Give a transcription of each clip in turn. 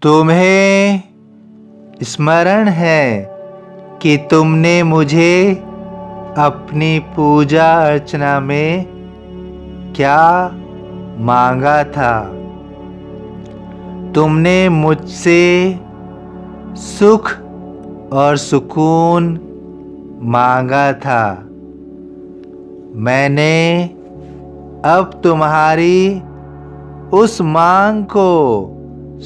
तुम्हें स्मरण है कि तुमने मुझे अपनी पूजा अर्चना में क्या मांगा था। तुमने मुझसे सुख और सुकून मांगा था। मैंने अब तुम्हारी उस मांग को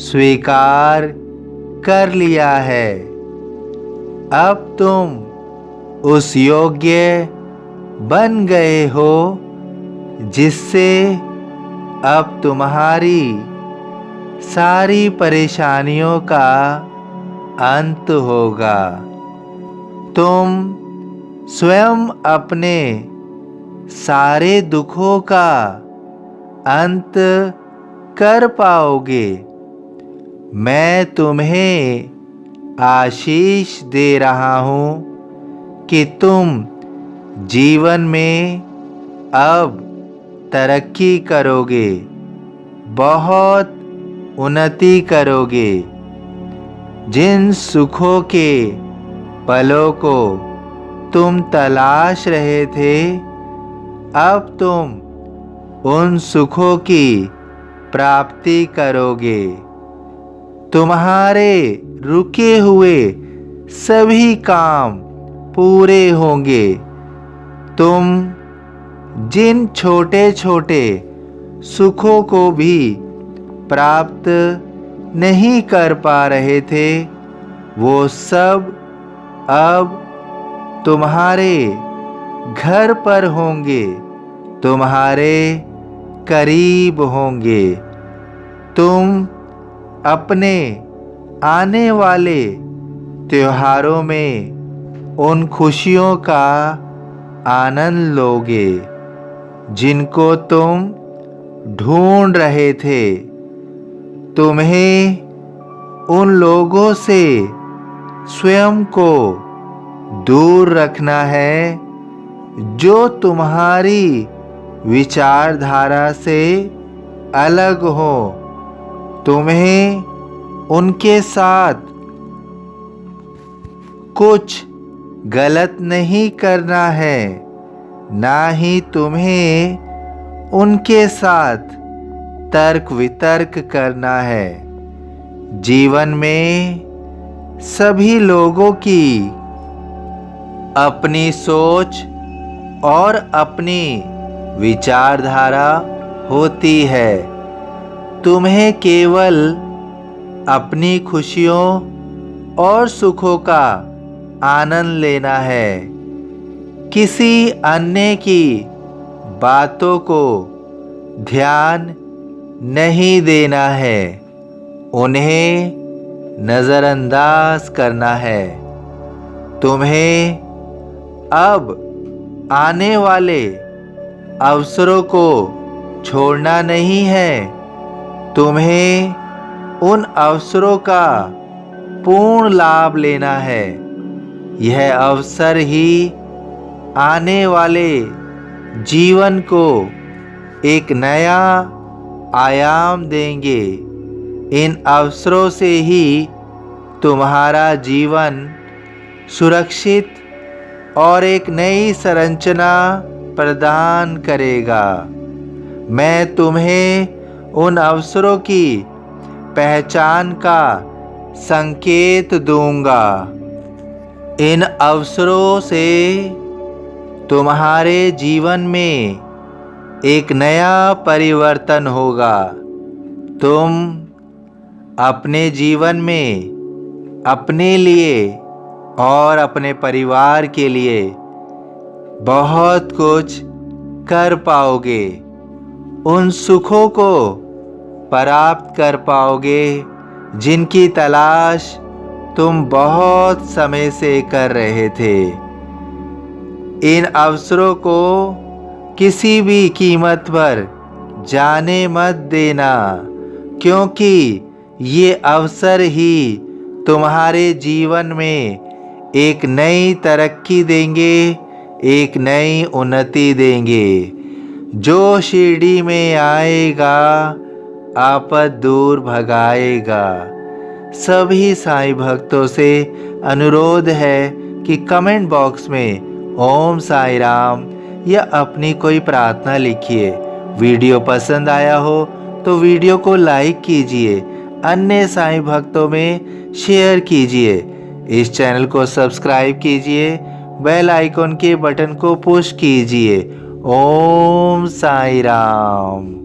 स्वीकार कर लिया है। अब तुम उस योग्य बन गए हो जिससे अब तुम्हारी सारी परेशानियों का अंत होगा। तुम स्वयं अपने सारे दुखों का अंत कर पाओगे। मैं तुम्हें आशीष दे रहा हूँ कि तुम जीवन में अब तरक्की करोगे, बहुत उन्नति करोगे। जिन सुखों के पलों को तुम तलाश रहे थे, अब तुम उन सुखों की प्राप्ति करोगे। तुम्हारे रुके हुए सभी काम पूरे होंगे। तुम जिन छोटे छोटे सुखों को भी प्राप्त नहीं कर पा रहे थे, वो सब अब तुम्हारे घर पर होंगे, तुम्हारे करीब होंगे। तुम अपने आने वाले त्योहारों में उन खुशियों का आनंद लोगे जिनको तुम ढूंढ रहे थे। तुम्हें उन लोगों से स्वयं को दूर रखना है जो तुम्हारी विचारधारा से अलग हो। तुम्हें उनके साथ कुछ गलत नहीं करना है, ना ही तुम्हें उनके साथ तर्क वितर्क करना है। जीवन में सभी लोगों की अपनी सोच और अपनी विचारधारा होती है। तुम्हें केवल अपनी खुशियों और सुखों का आनंद लेना है। किसी अन्य की बातों को ध्यान नहीं देना है, उन्हें नज़रअंदाज करना है। तुम्हें अब आने वाले अवसरों को छोड़ना नहीं है। तुम्हें उन अवसरों का पूर्ण लाभ लेना है। यह अवसर ही आने वाले जीवन को एक नया आयाम देंगे। इन अवसरों से ही तुम्हारा जीवन सुरक्षित और एक नई संरचना प्रदान करेगा। मैं तुम्हें उन अवसरों की पहचान का संकेत दूंगा। इन अवसरों से तुम्हारे जीवन में एक नया परिवर्तन होगा। तुम अपने जीवन में अपने लिए और अपने परिवार के लिए बहुत कुछ कर पाओगे। उन सुखों को प्राप्त कर पाओगे जिनकी तलाश तुम बहुत समय से कर रहे थे। इन अवसरों को किसी भी कीमत पर जाने मत देना, क्योंकि ये अवसर ही तुम्हारे जीवन में एक नई तरक्की देंगे, एक नई उन्नति देंगे। जो शिरडी में आएगा आपद दूर भगाएगा। सभी साईं भक्तों से अनुरोध है कि कमेंट बॉक्स में ओम साई राम या अपनी कोई प्रार्थना लिखिए। वीडियो पसंद आया हो तो वीडियो को लाइक कीजिए, अन्य साईं भक्तों में शेयर कीजिए। इस चैनल को सब्सक्राइब कीजिए, बेल आइकॉन के बटन को पुश कीजिए। ओम साई राम।